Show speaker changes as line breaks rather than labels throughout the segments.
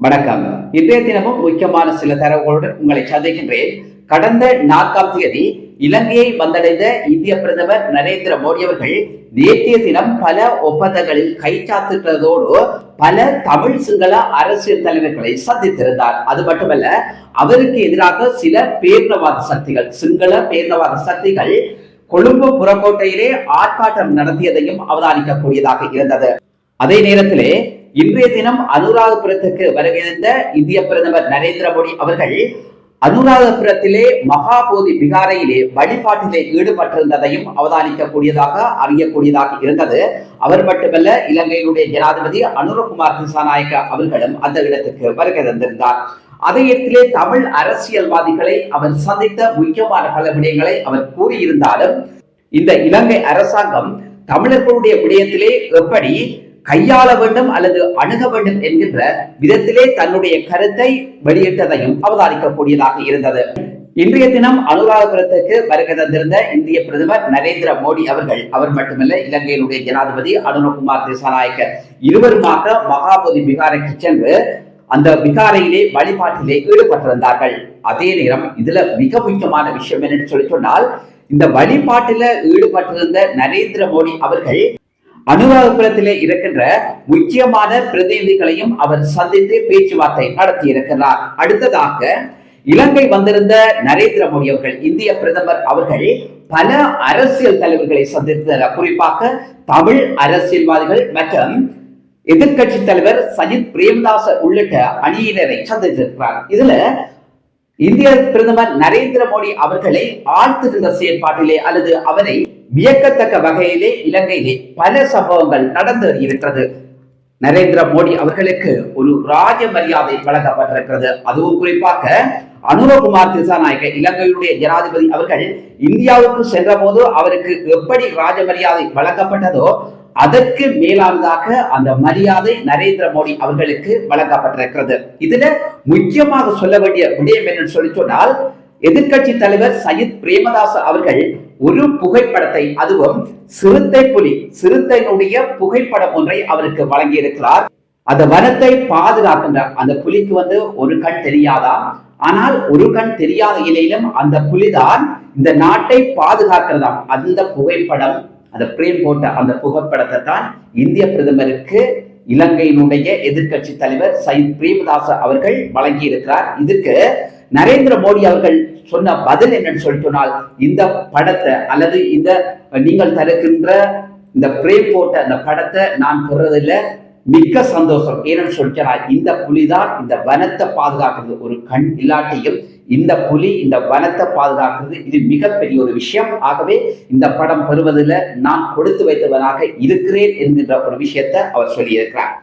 வணக்கம். இன்றைய தினமும் முக்கியமான சில தரவுகளுடன் உங்களை சந்திக்கின்றேன். கடந்த 4ஆம் தேதி இலங்கையை வந்தடைந்த இந்திய பிரதமர் நரேந்திர மோடி அவர்கள் நேற்றைய தினம் பல ஒப்பந்தங்களில் கைச்சாத்திட்டதோடு பல தமிழ் சிங்கள அரசியல் தலைவர்களை சந்தித்திருந்தார். அது மட்டுமல்ல, அவருக்கு எதிராக சில பேரினவாத சக்திகள், சிங்கள பேரினவாத சக்திகள் கொழும்பு புறக்கோட்டையிலே ஆர்ப்பாட்டம் நடத்தியதையும் அவதானிக்கக்கூடியதாக இருந்தது. அதே நேரத்திலே இன்றைய தினம் அனுராதபுரத்துக்கு வருகின்ற இந்திய பிரதமர் நரேந்திர மோடி அவர்கள் அனுராதபுரத்திலே மகாபோதி விகாரையிலே வழிபாட்டிலே ஈடுபட்டிருந்ததையும் அவதானிக்கக்கூடியதாக அறியக்கூடியதாக இருந்தது. அவர் மட்டுமல்ல, இலங்கையினுடைய ஜனாதிபதி அனுரகுமார் திசாநாயக்க அவர்களும் அந்த இடத்துக்கு வருகை தந்திருந்தார். அதே இடத்திலே தமிழ் அரசியல்வாதிகளை அவர் சந்தித்த முக்கியமான பல விடயங்களை அவர் கூறியிருந்தாலும், இந்த இலங்கை அரசாங்கம் தமிழர்களுடைய விடயத்திலே எப்படி கையாள வேண்டும் அல்லது அணுக வேண்டும் என்கின்ற விதத்திலே தன்னுடைய கருத்தை வெளியிட்டதையும் அவதானிக்கக்கூடியதாக இருந்தது. இன்றைய தினம் அனுராதபுரத்துக்கு வருகை தந்திருந்த இந்திய பிரதமர் நரேந்திர மோடி அவர் மட்டுமல்ல, இலங்கையினுடைய ஜனாதிபதி அனுரகுமார் திசாநாயக்க இருவருமாக மகாபோதி விகாரைக்கு சென்று அந்த விகாரையிலே வழிபாட்டிலே ஈடுபட்டிருந்தார்கள். அதே நேரம் இதுல மிக முக்கியமான விஷயம் என்னன்னு சொல்லி சொன்னால், இந்த வழிபாட்டில ஈடுபட்டிருந்த நரேந்திர மோடி அவர்கள் அனுராதபுரத்திலே இருக்கின்ற முக்கியமான பிரதிநிதிகளையும் அவர் சந்தித்து பேச்சுவார்த்தை நடத்தி இருக்கிறார். அடுத்ததாக இலங்கை வந்திருந்த நரேந்திர மோடி அவர்கள், இந்திய பிரதமர் அவர்கள் பல அரசியல் தலைவர்களை சந்தித்தார். குறிப்பாக தமிழ் அரசியல்வாதிகள் மற்றும் எதிர்கட்சி தலைவர் சஜித் பிரேமதாச உள்ளிட்ட அணியினரை சந்தித்திருக்கிறார். இதுல இந்திய பிரதமர் நரேந்திர மோடி அவர்களை ஆழ்த்துகின்ற செயற்பாட்டிலே அல்லது அவரை வியக்கத்தக்க வகையிலே இலங்கையிலே பல சம்பவங்கள் நடந்து இருக்கிறது. நரேந்திர மோடி அவர்களுக்கு ஒரு ராஜ மரியாதை வழங்கப்பட்டிருக்கிறது. அதுவும் குறிப்பாக அனுரகுமார் திசாநாயக்க இலங்கையுடைய ஜனாதிபதி அவர்கள் இந்தியாவுக்கு சென்ற போது அவருக்கு எப்படி ராஜ மரியாதை வழங்கப்பட்டதோ அதற்கு மேலானதாக அந்த மரியாதை நரேந்திர மோடி அவர்களுக்கு வழங்கப்பட்டிருக்கிறது. இதுல முக்கியமாக சொல்ல வேண்டிய விடயம் என்று சொல்லி சொன்னால், எதிர்கட்சி தலைவர் சஜித் பிரேமதாச அவர்கள் ஒரு புகைப்படத்தை, அதுவும் சிறுத்தையினுடைய புகைப்படம் ஒன்றை அவருக்கு வழங்கி இருக்கிறார். அந்த வனத்தை பாதுகாக்கின்ற அந்த புலிக்கு ஒரு கண் தெரியாதா, ஆனால் ஒரு கண் தெரியாத நிலையிலும் அந்த புலிதான் இந்த நாட்டை பாதுகாக்கிறதாம். அந்த புகைப்படம், அந்த பிரேம் போட்ட அந்த புகைப்படத்தை தான் இந்திய பிரதமருக்கு இலங்கையினுடைய எதிர்கட்சி தலைவர் சஜித் பிரேமதாச அவர்கள் வழங்கி இருக்கிறார். இதுக்கு நரேந்திர மோடி அவர்கள் சொன்ன பதில் என்னன்னு சொல்லி சொன்னால், இந்த படத்தை அல்லது இந்த நீங்கள் தருகின்ற இந்த பிரேம் போட்ட அந்த படத்தை நான் பெறதில்லை, மிக்க சந்தோஷம். ஏன்னு சொல்லிச்சா, இந்த புலிதான் இந்த வனத்தை பாதுகாக்கிறது. ஒரு கண் இல்லாட்டியும் இந்த புலி இந்த வனத்தை பாதுகாக்கிறது, இது மிகப்பெரிய ஒரு விஷயம். ஆகவே இந்த படம் பெறுவதில் நான் கொடுத்து வைத்தவனாக இருக்கிறேன் என்கின்ற ஒரு விஷயத்தை அவர் சொல்லியிருக்கிறார்.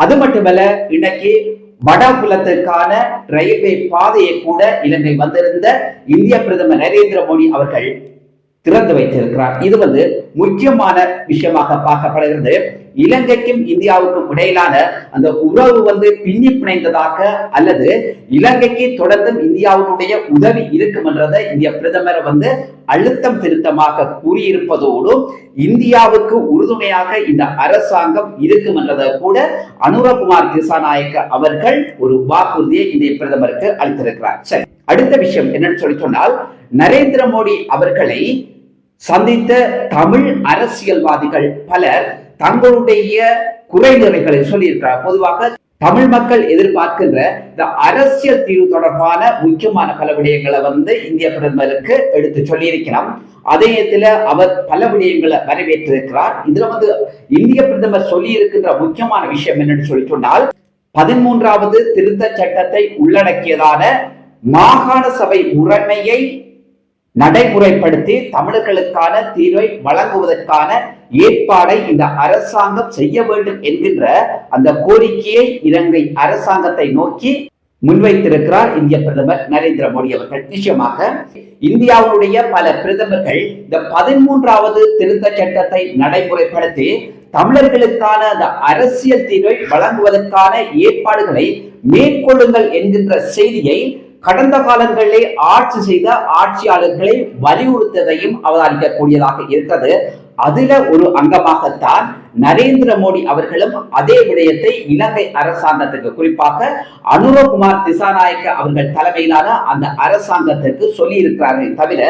அது மட்டுமல்ல, இன்னைக்கு வடபுலத்துக்கான ரயில்வே பாதையை கூட இலங்கை வந்திருந்த இந்திய பிரதமர் நரேந்திர மோடி அவர்கள் திறந்து வைத்திருக்கிறார். இது முக்கியமான விஷயமாக பார்க்கப்படுகிறது. இலங்கைக்கும் இந்தியாவுக்கும் இடையிலான அந்த உறவு பின்னி பிணைந்ததாக அல்லது இலங்கைக்கு தொடர்ந்தும் இந்தியாவுடைய உதவி இருக்கும் என்றதை இந்திய பிரதமர் அழுத்தம் திருத்தமாக கூறியிருப்பதோடு இந்தியாவுக்கு உறுதுணையாக இந்த அரசாங்கம் இருக்கும் என்றதை கூட அனுரகுமார் திசாநாயக்க அவர்கள் ஒரு வாக்குறுதியை இந்திய பிரதமருக்கு அளித்திருக்கிறார். சரி, அடுத்த விஷயம் என்னன்னு சொல்லி சொன்னால், நரேந்திர மோடி அவர்களை சந்தித்த தமிழ் அரசியல்வாதிகள் பலர் தங்களுடைய குறைநிறைகளை சொல்லியிருக்கிறார். பொதுவாக தமிழ் மக்கள் எதிர்பார்க்கின்ற இந்த அரசியல் தீர்வு தொடர்பான முக்கியமான பல விடயங்களை இந்திய பிரதமருக்கு எடுத்து சொல்லியிருக்கிறார். அதே நேரத்தில் அவர் பல விடயங்களை வரவேற்றிருக்கிறார். இதுல இந்திய பிரதமர் சொல்லி இருக்கின்ற முக்கியமான விஷயம் என்னன்னு சொல்லி சொன்னால், 13வது திருத்த சட்டத்தை உள்ளடக்கியதான மாகாண சபை முறைமையை நடைமுறைப்படுத்தி தமிழர்களுக்கான தீர்வை வழங்குவதற்கான ஏற்பாடை இந்த அரசாங்கம் செய்ய வேண்டும் என்கின்ற அந்த கோரிக்கையை இலங்கை அரசாங்கத்தை நோக்கி முன்வைத்திருக்கிறார் இந்திய பிரதமர் நரேந்திர மோடி அவர்கள். நிச்சயமாக இந்தியாவுடைய பல பிரதமர்கள் இந்த 13வது திருத்த சட்டத்தை நடைமுறைப்படுத்தி தமிழர்களுக்கான அந்த அரசியல் தீர்வை வழங்குவதற்கான ஏற்பாடுகளை மேற்கொள்ளுங்கள் என்கின்ற செய்தியை கடந்த காலங்களிலே ஆட்சி செய்த ஆட்சியாளர்களை வலியுறுத்ததையும் அவதானிக்கக்கூடியதாக இருக்கிறது. அதுல ஒரு அங்கமாகத்தான் நரேந்திர மோடி அவர்களும் அதே விடயத்தை இலங்கை அரசாங்கத்துக்கு, குறிப்பாக அனுரகுமார் திசாநாயக்க அவர்கள் தலைமையிலான அந்த அரசாங்கத்திற்கு சொல்லி இருக்கிறார்கள் தவிர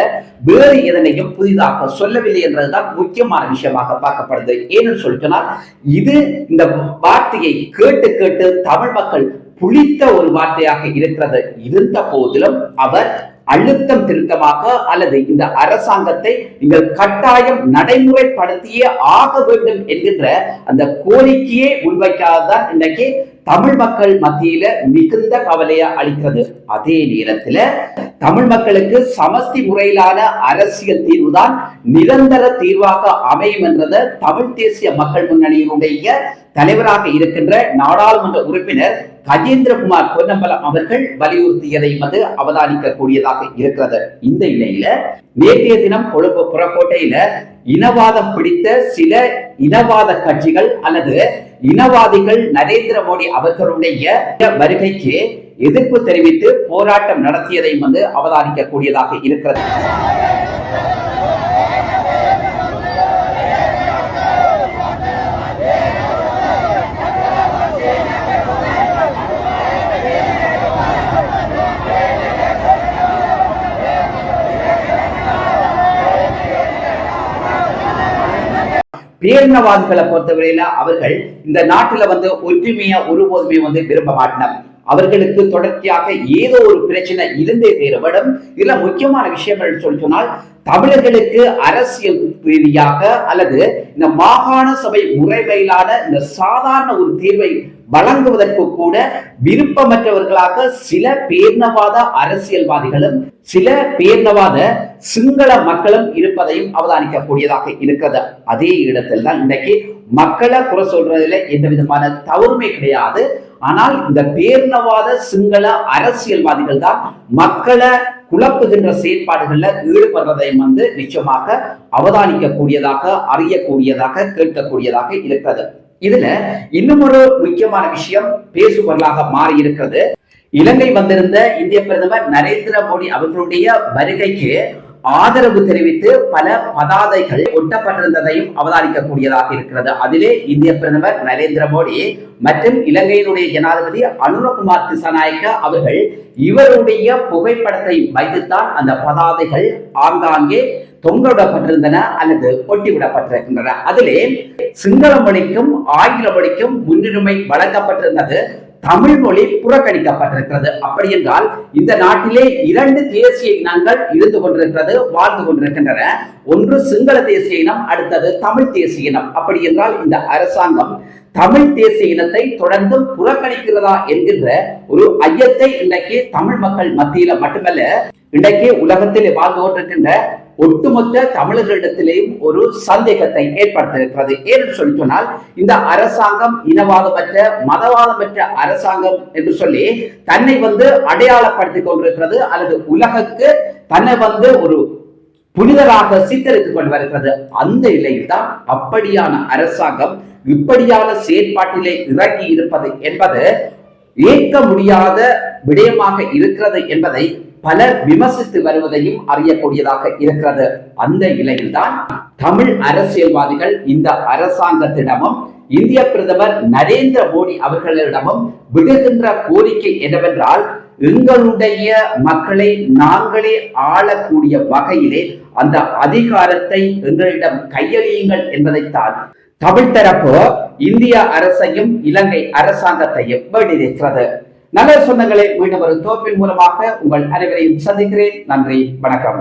வேறு எதனையும் புதிதாக சொல்லவில்லை என்றதுதான் முக்கியமான விஷயமாக பார்க்கப்படுது. ஏன்னு சொல்லினால் இது இந்த வார்த்தையை கேட்டு கேட்டு தமிழ் மக்கள் புளித்த ஒரு வார்த்தையாக இருக்கிறது. இருந்த போதிலும் அவர் அழுத்தம் திருத்தமாக அல்லது இந்த அரசாங்கத்தை நீங்கள் கட்டாயம் நடைமுறைப்படுத்தியே ஆக வேண்டும் என்கின்ற அந்த கோரிக்கையை முன்வைக்காததான் இன்னைக்கு தமிழ் மக்கள் மத்தியில மிகுந்த கவலையை அளிக்கிறது. அதே நேரத்தில் தமிழ் மக்களுக்கு சமஷ்டி முறையிலான அரசியல் தீர்வுதான் நிரந்தர தீர்வாக அமையும் என்றதை தமிழ் தேசிய மக்கள் முன்னணியினுடைய தலைவராக இருக்கின்ற நாடாளுமன்ற உறுப்பினர் கஜேந்திரகுமார் பொன்னம்பலம் அவர்கள் வலியுறுத்தியதை அவதானிக்க கூடியதாக இருக்கிறது. இந்த நிலையில நேற்றைய தினம் கொழும்பு புறக்கோட்டையில இனவாதம் பிடித்த சில இனவாத கட்சிகள் அல்லது இனவாதிகள் நரேந்திர மோடி அவர்களுடைய வருகைக்கு எதிர்ப்பு தெரிவித்து போராட்டம் நடத்தியதை அவதானிக்க கூடியதாக இருக்கிறது. பேரினவாதிகளை பொறுத்தவரையில அவர்கள் இந்த நாட்டுல ஒற்றுமையா ஒருபோதுமே விரும்ப மாட்டனர். அவர்களுக்கு தொடர்ச்சியாக ஏதோ ஒரு பிரச்சனை இருந்தே தேர்விடும். இதுல முக்கியமான விஷயம் சொன்னால் தமிழர்களுக்கு அரசியல் ரீதியாக அல்லது இந்த மாகாண சபை முறைமையிலான இந்த சாதாரண ஒரு தீர்வை வழங்குவதற்கு கூட விருப்பமற்றவர்களாக சில பேரினவாத அரசியல்வாதிகளும் சில பேரினவாத சிங்கள மக்களும் இருப்பதையும் அவதானிக்கக்கூடியதாக இருக்கிறது. அதே இடத்தில் தான் இன்றைக்கு மக்களை குறை சொல்றதுல எந்த விதமான தவறுமே கிடையாது. ஆனால் இந்த பேரினவாத சிங்கள அரசியல்வாதிகள் தான் மக்களை குழப்புகின்ற செயற்பாடுகள்ல ஈடுபடுறதை நிச்சயமாக அவதானிக்க கூடியதாக, அறியக்கூடியதாக, கேட்கக்கூடியதாக இருக்கிறது. இதுல இன்னும் ஒரு முக்கியமான விஷயம் பேசுபொருளாக மாறி இருக்கிறது. இலங்கை வந்திருந்த இந்திய பிரதமர் நரேந்திர மோடி அவர்களுடைய வருகைக்கு ஆதரவு தெரிவித்து பல பதாதைகள் ஒட்டப்பட்டிருந்ததையும் அவதானிக்கக்கூடியதாக இருக்கிறது. அதிலே இந்திய பிரதமர் நரேந்திர மோடி மற்றும் இலங்கையினுடைய ஜனாதிபதி அனுரகுமார் திசாநாயக்க அவர்கள் இவருடைய புகைப்படத்தை வைத்துத்தான் அந்த பதாதைகள் ஆங்காங்கே தொங்கவிடப்பட்டிருந்தன அல்லது ஒட்டிவிடப்பட்டிருக்கின்றன. அதிலே சிங்கள மொழிக்கும் ஆங்கில மொழிக்கும் முன்னுரிமை வழங்கப்பட்டிருந்தது, தமிழ் மொழி புறக்கணிக்கப்பட்டிருக்கிறது. அப்படி என்றால் இந்த நாட்டிலே இரண்டு தேசிய இனங்கள் இருந்து கொண்டிருக்கிறது, வாழ்ந்து கொண்டிருக்கின்றன. ஒன்று சிங்கள தேசிய இனம், அடுத்தது தமிழ் தேசிய இனம். அப்படி என்றால் இந்த அரசாங்கம் தமிழ் தேசிய இனத்தை தொடர்ந்து புறக்கணிக்கிறதா என்கின்ற ஒரு ஐயத்தை இன்றைக்கு தமிழ் மக்கள் மத்தியில மட்டுமல்ல, இன்றைக்கு உலகத்தில் வாழ்ந்து கொண்டிருக்கின்ற ஒட்டுமொத்த தமிழர்களிடத்திலேயும் ஒரு சந்தேகத்தை ஏற்படுத்தியிருக்கிறது. ஏன்னு சொன்னால் இந்த அரசாங்கம் இனவாதமற்ற மதவாதமற்ற அரசாங்கம் என்று சொல்லி தன்னை அடையாளப்படுத்திக் கொண்டிருக்கிறது, அல்லது உலகுக்கு தன்னை ஒரு புனிதராக சித்தரித்துக் கொண்டு வருகிறது. அந்த நிலையில் தான் அப்படியான அரசாங்கம் இப்படியான செயற்பாட்டிலே இறங்கி இருப்பது என்பது ஏற்க முடியாத விடயமாக இருக்கிறது என்பதை பலர் விமர்சித்து வருவதையும் அறியக்கூடியதாக இருக்கிறது. அந்த நிலையில்தான் தமிழ் அரசியல்வாதிகள் இந்த அரசாங்கத்திடமும் இந்திய பிரதமர் நரேந்திர மோடி அவர்களிடமும் விடுகின்ற கோரிக்கை என்னவென்றால், எங்களுடைய மக்களை நாங்களே ஆளக்கூடிய வகையிலே அந்த அதிகாரத்தை எங்களிடம் கையளியுங்கள் என்பதைத்தான் தமிழ் தரப்பு இந்திய அரசையும் இலங்கை அரசாங்கத்தையும் வேண்டியிருக்கிறது. நல்ல சொந்தங்களை மீண்டும் ஒரு தோப்பின் மூலமாக உங்கள் அனைவரையும் சந்திக்கிறேன். நன்றி, வணக்கம்.